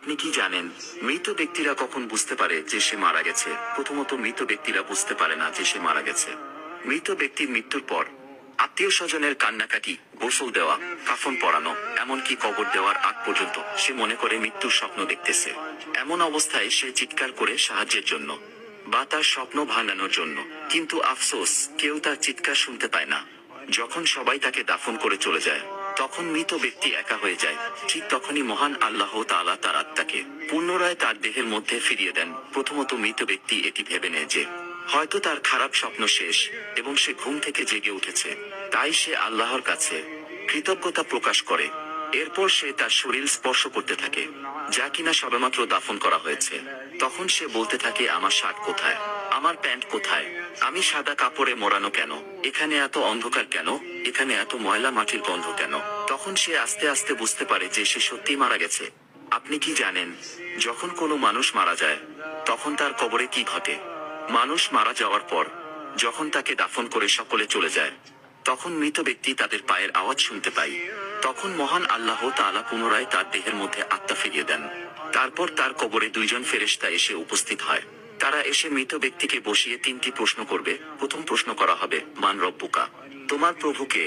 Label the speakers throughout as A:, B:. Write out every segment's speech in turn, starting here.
A: আপনি কি জানেন মৃত ব্যক্তিরা কখন বুঝতে পারে যে সে মারা গেছে? প্রথমত মৃত ব্যক্তিরা বুঝতে পারে না যে সে মারা গেছে। মৃত ব্যক্তির মৃত্যুর পর আত্মীয় স্বজনের কান্নাকাটি, গোসল দেওয়া, কাফন পরানো, এমনকি কবর দেওয়ার আগ পর্যন্ত সে মনে করে মৃত্যুর স্বপ্ন দেখতেছে। এমন অবস্থায় সে চিৎকার করে সাহায্যের জন্য বা তার স্বপ্ন ভাঙানোর জন্য। কিন্তু আফসোস, কেউ তার চিৎকার শুনতে পায় না। যখন সবাই তাকে দাফন করে চলে যায়, তখন মৃত ব্যক্তি একা হয়ে যায়। ঠিক তখনই মহান আল্লাহ তাআলা তার আত্মাকে পুনরায় তার দেহের মধ্যে ফিরিয়ে দেন। প্রথমত মৃত ব্যক্তি এটি ভেবে নেয় যে হয়তো তার খারাপ স্বপ্ন শেষ এবং সে ঘুম থেকে জেগে উঠেছে। তাই সে আল্লাহর কাছে কৃতজ্ঞতা প্রকাশ করে। এরপর সে তার শরীর স্পর্শ করতে থাকে, যা কিনা সবেমাত্র দাফন করা হয়েছে। তখন সে বলতে থাকে, আমার শার্ট কোথায়, আমার প্যান্ট কোথায়, আমি সাদা কাপড়ে মোড়ানো কেন, এখানে এত অন্ধকার কেন, এখানে এত ময়লা মাটির গন্ধ কেন? তখন সে আস্তে আস্তে বুঝতে পারে যে সে সত্যিই মারা গেছে। আপনি কি জানেন, যখন কোনো মানুষ মারা যায় তখন তার কবরে কি ঘটে? মানুষ মারা যাওয়ার পর যখন তাকে দাফন করে সকলে চলে যায়, তখন মৃত ব্যক্তি তাদের পায়ের আওয়াজ শুনতে পায়। তখন মহান আল্লাহ তাআলা পুনরায় তার দেহের মধ্যে আত্মা ফিরিয়ে দেন। তারপর তার কবরে দুইজন ফেরেশতা এসে উপস্থিত হয়। তারা এসে মৃত ব্যক্তিকে বসিয়ে তিনটি প্রশ্ন করবে। প্রথম প্রশ্ন করা হবে, মান রব্বুকা, তোমার প্রভুকে?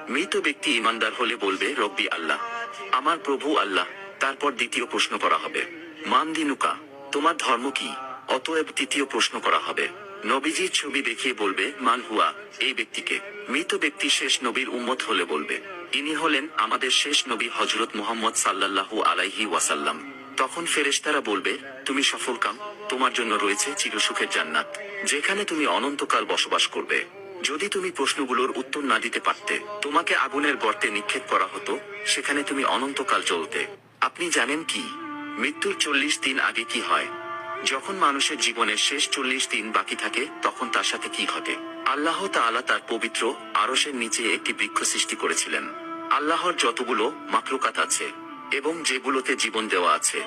A: মৃত ব্যক্তি ঈমানদার হলে বলবে, রব্বি আল্লাহ, আমার প্রভু আল্লাহ। তারপর দ্বিতীয় প্রশ্ন করা হবে, মান দিনুকা, তোমার ধর্ম কি? অতএব তৃতীয় প্রশ্ন করা হবে। নবীজির ছবি দেখিয়ে বলবে, মান হুয়া, এই ব্যক্তিকে? মৃত ব্যক্তি শেষ নবীর উম্মত হলে বলবে, ইনি হলেন আমাদের শেষ নবী হযরত মুহাম্মদ সাল্লাল্লাহু আলাইহি ওয়াসাল্লাম। তখন ফেরেশতারা বলবে, তুমি সফলকাম, তোমার জন্য রয়েছে চিরসুখের জান্নাত, যেখানে তুমি অনন্তকাল বসবাস করবে। যদি তুমি প্রশ্নগুলোর উত্তর না দিতে পারতে, তোমাকে আগুনের গর্তে নিক্ষেপ করা হতো, সেখানে তুমি অনন্তকাল জ্বলতে। আপনি জানেন কি, মৃত্যুর 40 দিন আগে কি হয়? যখন মানুষের জীবনের শেষ 40 দিন বাকি থাকে, তখন তার সাথে কি ঘটে? আল্লাহ তাআলা তার পবিত্র আরশের নিচে একটি বৃক্ষ সৃষ্টি করেছিলেন। আল্লাহর যতগুলো মাখলুকাত আছে এবং যেগুলোতে জীবন দেওয়া আছে,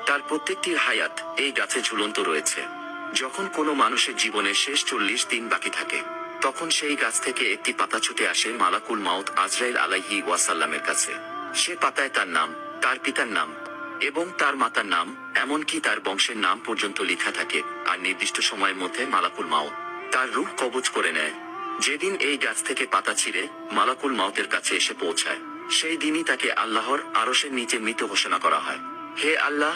A: তার প্রত্যেকটির হায়াত এই গাছে ঝুলন্ত রয়েছে। যখন কোনো মানুষের জীবনের শেষ 40 দিন বাকি থাকে, তখন সেই গাছ থেকে একটি পাতা ছুটে আসে মালাকুল মাউত আজরাইল আলাইহি ওয়াসাল্লামের কাছে। সে পাতায় তার নাম, তার পিতার নাম এবং তার মাতার নাম, এমনকি তার বংশের নাম পর্যন্ত লেখা থাকে। আর নির্দিষ্ট সময়ের মধ্যে মালাকুল মাউত তার রূহ কবজ করে নেয়। যেদিন এই গাছ থেকে পাতা ছিঁড়ে মালাকুল মাউতের কাছে এসে পৌঁছায়, সেই দিনই তাকে আল্লাহর আরশের নিচে মৃত ঘোষণা করা হয়। হে আল্লাহ,